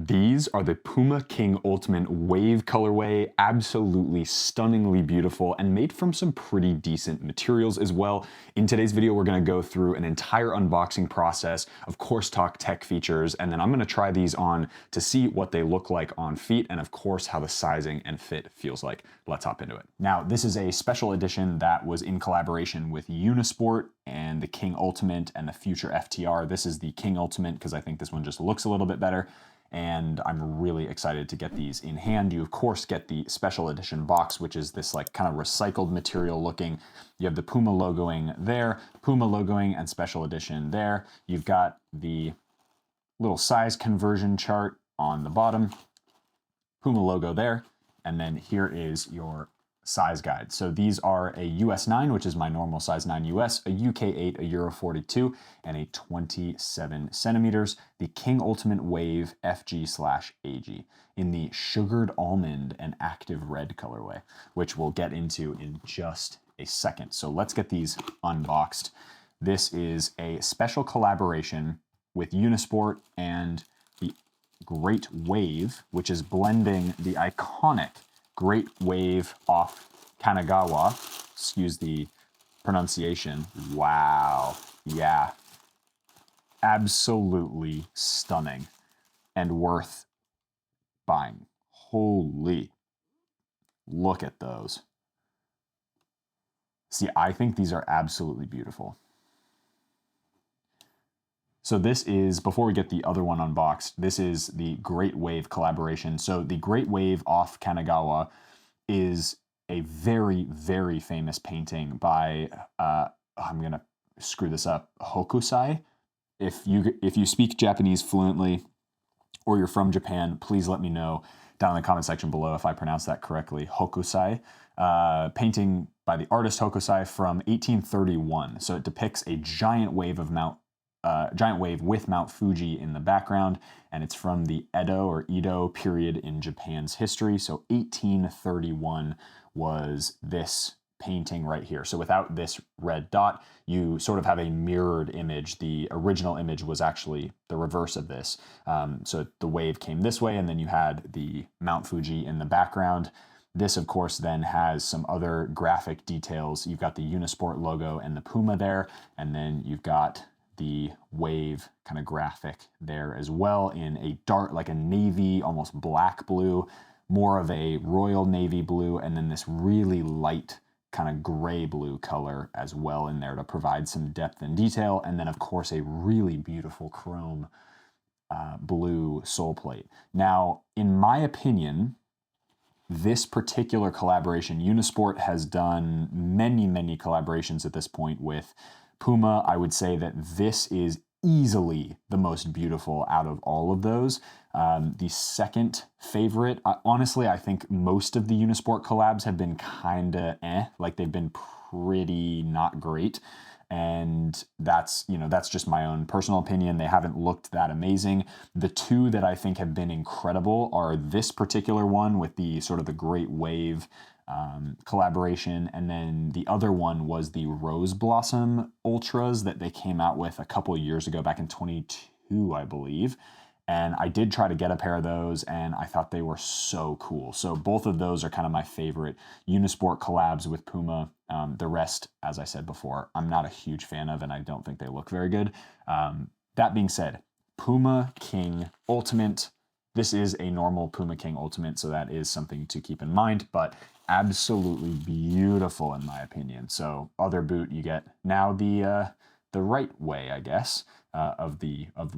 These are the Puma King Ultimate Wave colorway, absolutely stunningly beautiful and made from some pretty decent materials as well. In today's video, we're gonna go through an entire unboxing process, of course talk tech features, and then I'm gonna try these on to see what they look like on feet and of course how the sizing and fit feels like. Let's hop into it. Now, this is a special edition that was in collaboration with Unisport and the King Ultimate and the Future FTR. This is the King Ultimate because I think this one just looks a little bit better. And I'm really excited to get these in hand. You of course get the special edition box, which is this like kind of recycled material looking. You have the Puma logoing there, Puma logoing and special edition there. You've got the little size conversion chart on the bottom, Puma logo there, and then here is your size guide. So these are a US 9, which is my normal size 9 US, a UK 8, a Euro 42, and a 27 centimeters. The King Ultimate Wave FG/AG in the sugared almond and active red colorway, which we'll get into in just a second. So let's get these unboxed. This is a special collaboration with Unisport and the Great Wave, which is blending the iconic Great Wave off Kanagawa, excuse the pronunciation. Wow, yeah, absolutely stunning and worth buying. Holy, look at those. See, I think these are absolutely beautiful. So this is, before we get the other one unboxed, this is the Great Wave collaboration. So the Great Wave off Kanagawa is a very, very famous painting by, I'm gonna screw this up, Hokusai. If you speak Japanese fluently or you're from Japan, please let me know down in the comment section below if I pronounce that correctly. Hokusai, painting by the artist Hokusai from 1831. So it depicts a giant wave with Mount Fuji in the background, and it's from the Edo period in Japan's history. So 1831 was this painting right here. So without this red dot, you sort of have a mirrored image. The original image was actually the reverse of this. So the wave came this way, and then you had the Mount Fuji in the background. This, of course, then has some other graphic details. You've got the Unisport logo and the Puma there, and then you've got the wave kind of graphic there as well in a dark, like a navy, almost black blue, more of a royal navy blue, and then this really light kind of gray blue color as well in there to provide some depth and detail. And then of course a really beautiful chrome blue sole plate. Now, in my opinion, this particular collaboration, Unisport has done many, many collaborations at this point with Puma. I would say that this is easily the most beautiful out of all of those. The second favorite, honestly, I think most of the Unisport collabs have been kinda like they've been pretty not great. And that's just my own personal opinion. They haven't looked that amazing. The two that I think have been incredible are this particular one with the sort of the Great Wave collaboration, and then the other one was the Rose Blossom Ultras that they came out with a couple years ago, back in 22, I believe. And I did try to get a pair of those, and I thought they were so cool. So both of those are kind of my favorite Unisport collabs with Puma. The rest, as I said before, I'm not a huge fan of, and I don't think they look very good. That being said, Puma King Ultimate. This is a normal Puma King Ultimate, so that is something to keep in mind, but absolutely beautiful in my opinion. So other boot, you get now the right way, I guess, of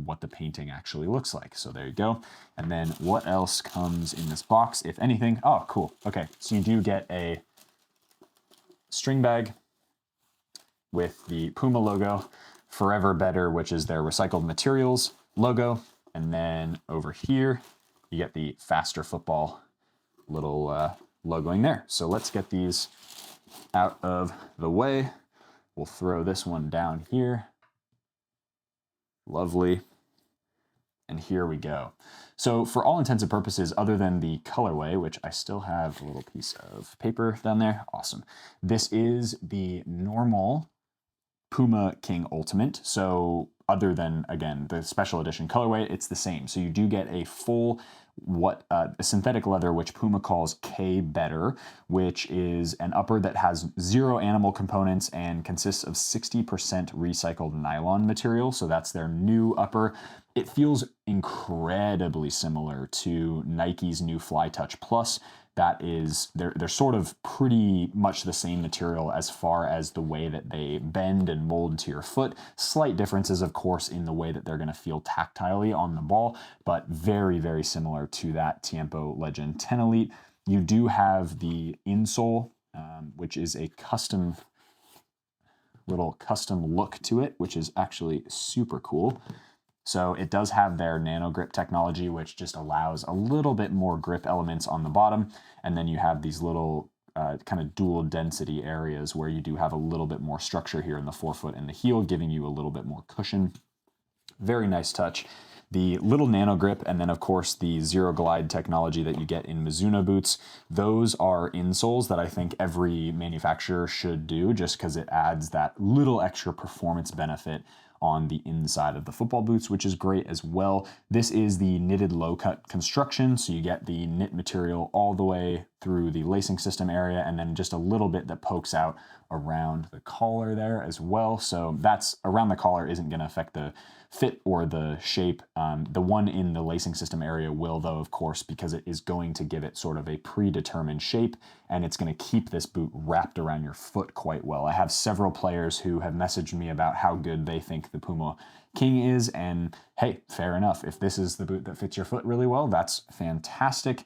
what the painting actually looks like. So there you go. And then what else comes in this box, if anything? Oh, cool. Okay, so you do get a string bag with the Puma logo, Forever Better, which is their recycled materials logo. And then over here, you get the Faster Football little logoing there. So let's get these out of the way. We'll throw this one down here. Lovely. And here we go. So for all intents and purposes, other than the colorway, which I still have a little piece of paper down there, awesome. This is the normal Puma King Ultimate. So other than, again, the special edition colorway, it's the same. So you do get a full synthetic leather, which Puma calls K Better, which is an upper that has 0 animal components and consists of 60% recycled nylon material. So that's their new upper. It feels incredibly similar to Nike's new Fly Touch Plus. That is, they're sort of pretty much the same material as far as the way that they bend and mold to your foot. Slight differences, of course, in the way that they're going to feel tactilely on the ball, but very, very similar to that Tiempo Legend 10 Elite. You do have the insole, which is a little custom look to it, which is actually super cool. So it does have their nano grip technology, which just allows a little bit more grip elements on the bottom. And then you have these little kind of dual density areas where you do have a little bit more structure here in the forefoot and the heel, giving you a little bit more cushion. Very nice touch. The little nano grip, and then of course the zero glide technology that you get in Mizuno boots, those are insoles that I think every manufacturer should do, just because it adds that little extra performance benefit on the inside of the football boots, which is great as well. This is the knitted low cut construction, so you get the knit material all the way through the lacing system area, and then just a little bit that pokes out around the collar there as well. So that's around the collar isn't going to affect the fit or the shape. The one in the lacing system area will, though, of course, because it is going to give it sort of a predetermined shape, and it's going to keep this boot wrapped around your foot quite well. I have several players who have messaged me about how good they think the Puma King is, and hey, fair enough. If this is the boot that fits your foot really well, that's fantastic.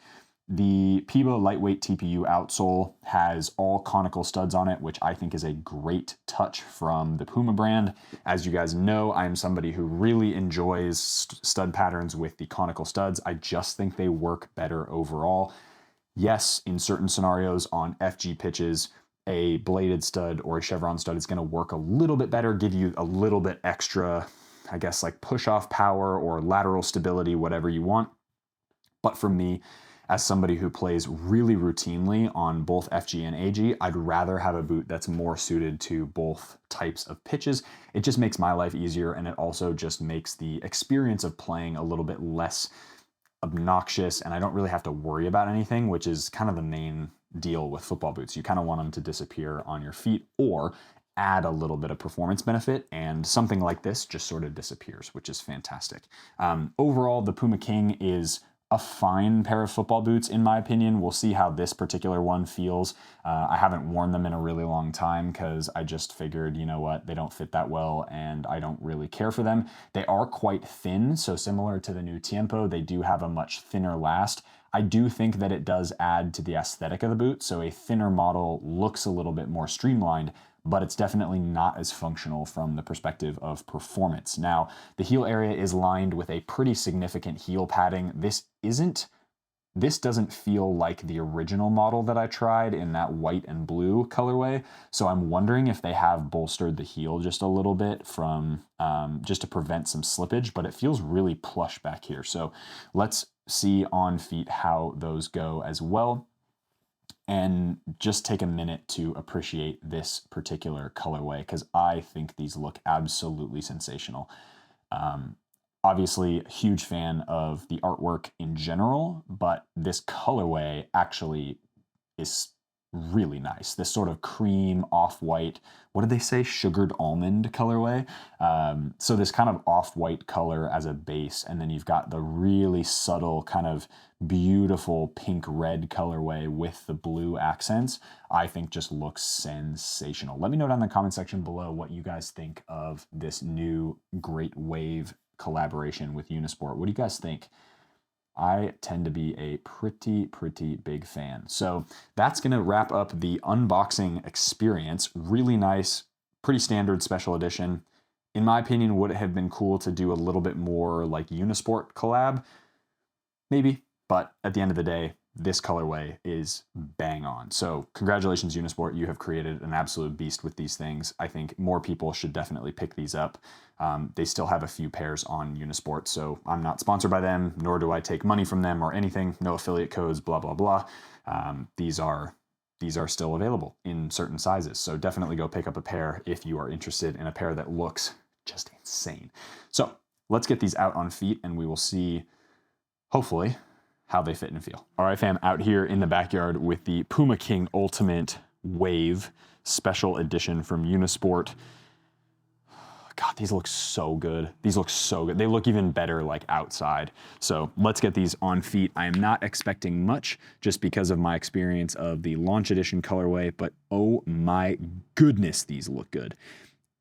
The Puma lightweight TPU outsole has all conical studs on it, which I think is a great touch from the Puma brand. As you guys know, I am somebody who really enjoys stud patterns with the conical studs. I just think they work better overall. Yes, in certain scenarios on FG pitches, a bladed stud or a chevron stud is going to work a little bit better, give you a little bit extra, I guess, like push-off power or lateral stability, whatever you want. But for me, as somebody who plays really routinely on both FG and AG, I'd rather have a boot that's more suited to both types of pitches. It just makes my life easier, and it also just makes the experience of playing a little bit less obnoxious, and I don't really have to worry about anything, which is kind of the main deal with football boots. You kind of want them to disappear on your feet or add a little bit of performance benefit, and something like this just sort of disappears, which is fantastic. Overall, the Puma King is a fine pair of football boots, in my opinion. We'll see how this particular one feels. I haven't worn them in a really long time because I just figured, you know what, they don't fit that well and I don't really care for them. They are quite thin, so similar to the new Tiempo, they do have a much thinner last. I do think that it does add to the aesthetic of the boot, so a thinner model looks a little bit more streamlined, but it's definitely not as functional from the perspective of performance. Now, the heel area is lined with a pretty significant heel padding. This doesn't feel like the original model that I tried in that white and blue colorway, so I'm wondering if they have bolstered the heel just a little bit from just to prevent some slippage, but it feels really plush back here. So let's see on feet how those go as well, and just take a minute to appreciate this particular colorway because I think these look absolutely sensational. Obviously, huge fan of the artwork in general, but this colorway actually is really nice. This sort of cream off-white, what did they say? Sugared almond colorway. So this kind of off-white color as a base, and then you've got the really subtle kind of beautiful pink-red colorway with the blue accents. I think just looks sensational. Let me know down in the comment section below what you guys think of this new Great Wave collaboration with Unisport. What do you guys think? I tend to be a pretty big fan. So that's going to wrap up the unboxing experience. Really nice, pretty standard special edition. In my opinion, would it have been cool to do a little bit more like Unisport collab? Maybe, but at the end of the day, this colorway is bang on. So congratulations, Unisport. You have created an absolute beast with these things. I think more people should definitely pick these up. They still have a few pairs on Unisport, so I'm not sponsored by them, nor do I take money from them or anything. No affiliate codes, blah, blah, blah. These are these are still available in certain sizes. So definitely go pick up a pair if you are interested in a pair that looks just insane. So let's get these out on feet and we will see, hopefully, how they fit and feel. All right, fam, out here in the backyard with the Puma King Ultimate Wave Special Edition from Unisport. God, these look so good. These look so good. They look even better like outside. So let's get these on feet. I am not expecting much just because of my experience of the launch edition colorway, but oh my goodness, these look good.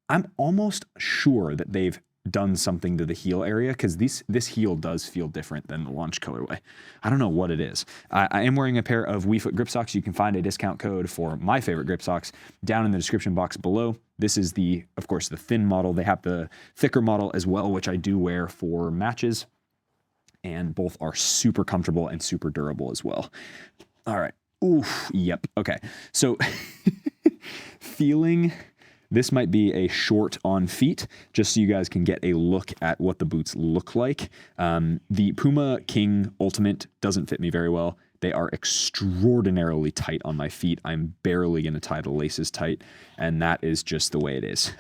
I'm almost sure that they've done something to the heel area because this heel does feel different than the launch colorway. I don't know what it is. I am wearing a pair of WeFoot grip socks. You can find a discount code for my favorite grip socks down in the description box below. This is of course, the thin model. They have the thicker model as well, which I do wear for matches, and both are super comfortable and super durable as well. All right. Oof. Yep. Okay. So feeling. This might be a short on feet, just so you guys can get a look at what the boots look like. The Puma King Ultimate doesn't fit me very well. They are extraordinarily tight on my feet. I'm barely going to tie the laces tight, and that is just the way it is.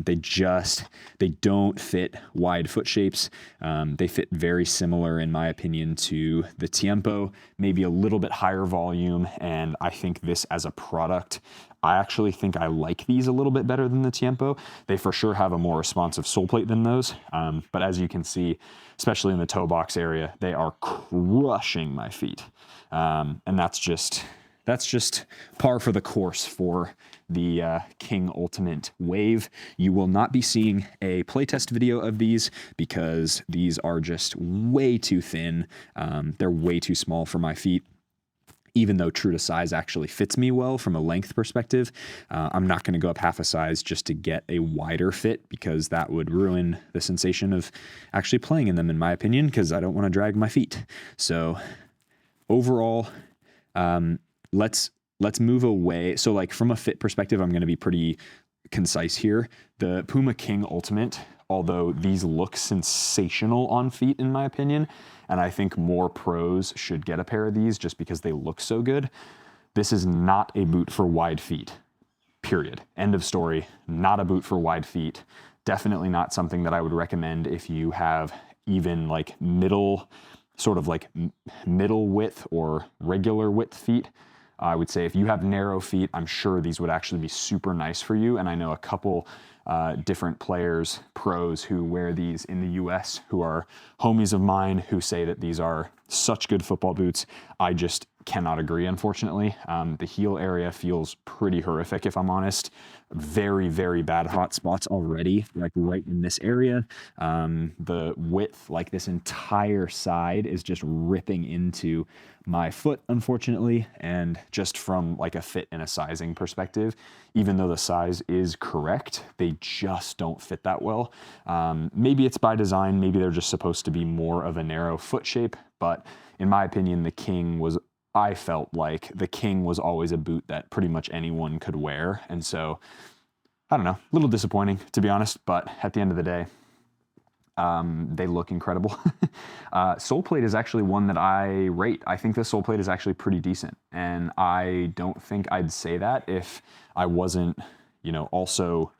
They don't fit wide foot shapes. They fit very similar, in my opinion, to the Tiempo, maybe a little bit higher volume, and I think this as a product, I actually think I like these a little bit better than the Tiempo. They for sure have a more responsive sole plate than those, but as you can see, especially in the toe box area, they are crushing my feet. And that's just par for the course for the King Ultimate Wave. You will not be seeing a playtest video of these because these are just way too thin. They're way too small for my feet. Even though true to size actually fits me well from a length perspective, I'm not going to go up half a size just to get a wider fit because that would ruin the sensation of actually playing in them, in my opinion, because I don't want to drag my feet. So overall, let's move away. So like from a fit perspective, I'm going to be pretty concise here. The Puma King Ultimate, although these look sensational on feet, in my opinion, and I think more pros should get a pair of these just because they look so good. This is not a boot for wide feet, period. End of story. Not a boot for wide feet. Definitely not something that I would recommend if you have even like middle width or regular width feet. I would say if you have narrow feet, I'm sure these would actually be super nice for you. And I know a couple different players, pros who wear these in the US who are homies of mine who say that these are such good football boots. I just cannot agree, unfortunately. The heel area feels pretty horrific, if I'm honest. Very, very bad hot spots already, like right in this area. The width, like this entire side is just ripping into my foot, unfortunately. And just from like a fit and a sizing perspective, even though the size is correct, they just don't fit that well. Maybe it's by design, maybe they're just supposed to be more of a narrow foot shape, but in my opinion, I felt like the King was always a boot that pretty much anyone could wear. And so, I don't know, a little disappointing, to be honest, but at the end of the day, they look incredible. Sole plate is actually one that I rate. I think the sole plate is actually pretty decent. And I don't think I'd say that if I wasn't, also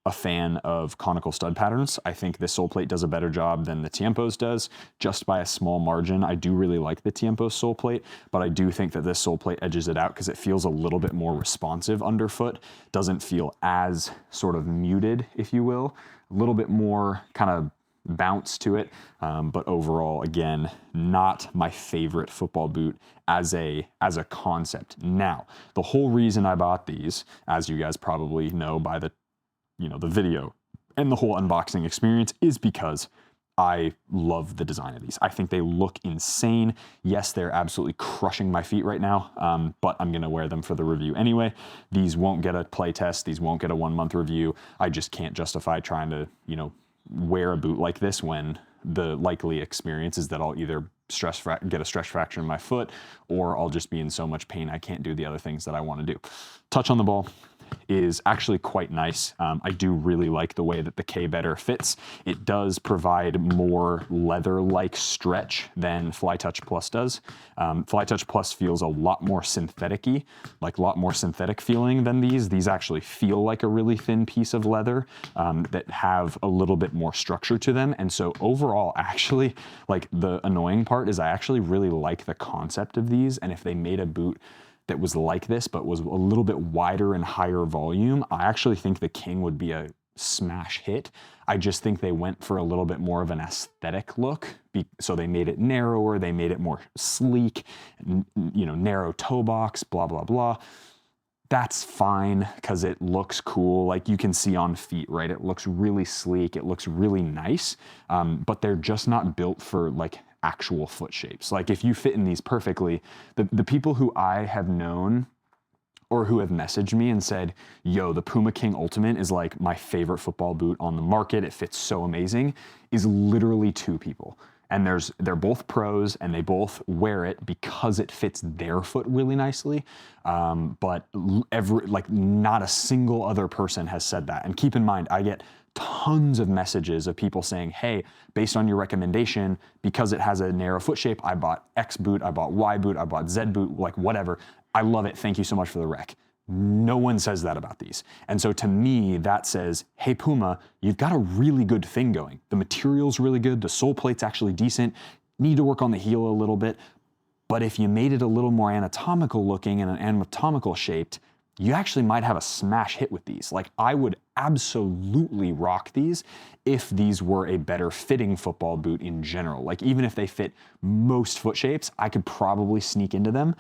a fan of conical stud patterns. I think the sole plate does a better job than the Tiempo's does, just by a small margin. I do really like the Tiempo sole plate, but I do think that this sole plate edges it out because it feels a little bit more responsive underfoot. Doesn't feel as sort of muted, if you will. A little bit more kind of bounce to it, but overall, again, not my favorite football boot as a concept. Now, the whole reason I bought these, as you guys probably know by the video and the whole unboxing experience, is because I love the design of these. I think they look insane. Yes, they're absolutely crushing my feet right now, but I'm gonna wear them for the review anyway. These won't get a play test. These won't get a 1 month review. I just can't justify trying to, wear a boot like this when the likely experience is that I'll either get a stress fracture in my foot, or I'll just be in so much pain I can't do the other things that I want to do. Touch on the ball. is actually quite nice. I do really like the way that the K Better fits. It does provide more leather-like stretch than Fly Touch Plus does. Fly Touch Plus feels a lot more synthetic-y, like a lot more synthetic feeling than these. These actually feel like a really thin piece of leather that have a little bit more structure to them. And so overall, actually, like the annoying part is I actually really like the concept of these. And if they made a boot that was like this, but was a little bit wider and higher volume, I actually think the King would be a smash hit. I just think they went for a little bit more of an aesthetic look. So they made it narrower, they made it more sleek, you know, narrow toe box, blah, blah, blah. That's fine because it looks cool. Like you can see on feet, right? It looks really sleek. It looks really nice, but they're just not built for like actual foot shapes. Like if you fit in these perfectly, the people who I have known or who have messaged me and said, yo, the Puma King Ultimate is like my favorite football boot on the market, it fits so amazing, is literally 2 people. And they're both pros and they both wear it because it fits their foot really nicely. But not a single other person has said that. And keep in mind, I get tons of messages of people saying, hey, based on your recommendation, because it has a narrow foot shape, I bought X boot, I bought Y boot, I bought Z boot, like whatever. I love it. Thank you so much for the rec. No one says that about these. And so to me, that says, hey, Puma, you've got a really good thing going. The material's really good. The sole plate's actually decent. Need to work on the heel a little bit. But if you made it a little more anatomical looking and anatomical shaped, you actually might have a smash hit with these. Like I would absolutely rock these if these were a better fitting football boot in general. Like even if they fit most foot shapes, I could probably sneak into them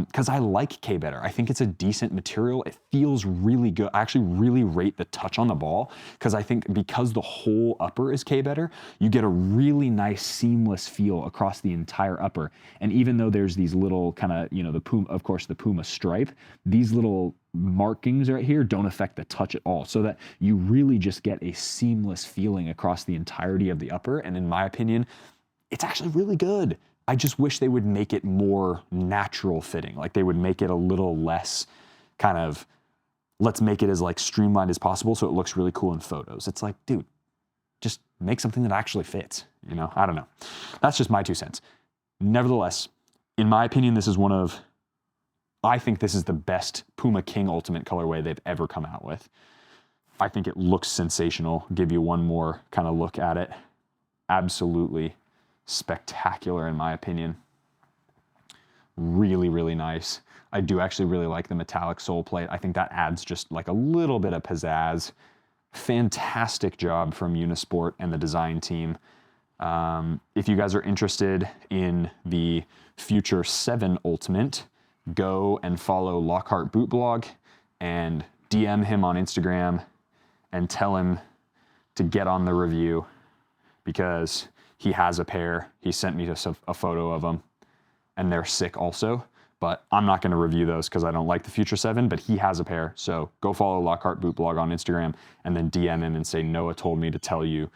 because I like K Better. I think it's a decent material. It feels really good. I actually really rate the touch on the ball because I think because the whole upper is K Better, you get a really nice seamless feel across the entire upper. And even though there's these little kind of, you know, the Puma, of course, the Puma stripe, these little markings right here don't affect the touch at all, so that you really just get a seamless feeling across the entirety of the upper. And in my opinion, it's actually really good. I just wish they would make it more natural fitting. Like they would make it a little less kind of, let's make it as like streamlined as possible so it looks really cool in photos. It's like, dude, just make something that actually fits, you know? I don't know. That's just my 2 cents. Nevertheless, in my opinion, I think this is the best Puma King Ultimate colorway they've ever come out with. I think it looks sensational. Give you one more kind of look at it. Absolutely spectacular in my opinion. Really, really nice. I do actually really like the metallic sole plate. I think that adds just like a little bit of pizzazz. Fantastic job from Unisport and the design team. If you guys are interested in the Future 7 Ultimate, go and follow Lockhart Boot Blog and DM him on Instagram and tell him to get on the review because he has a pair. He sent me just a photo of them and they're sick also, but I'm not going to review those because I don't like the Future 7, but he has a pair. So go follow Lockhart Boot Blog on Instagram and then DM him and say, Noah told me to tell you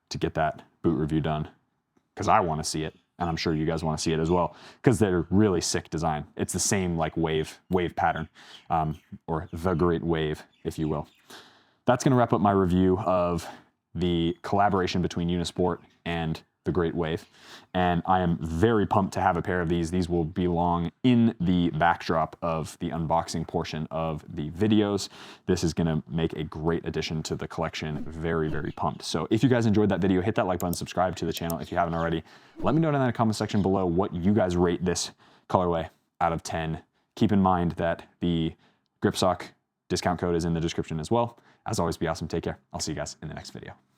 to get that boot review done because I want to see it. And I'm sure you guys want to see it as well because they're really sick design. It's the same like wave pattern or the Great Wave, if you will. That's going to wrap up my review of the collaboration between Unisport and the Great Wave. And I am very pumped to have a pair of these. These will belong in the backdrop of the unboxing portion of the videos. This is going to make a great addition to the collection. Very, very pumped. So if you guys enjoyed that video, hit that like button, subscribe to the channel if you haven't already. Let me know down in the comment section below what you guys rate this colorway out of 10. Keep in mind that the Gripsock discount code is in the description as well. As always, be awesome. Take care. I'll see you guys in the next video.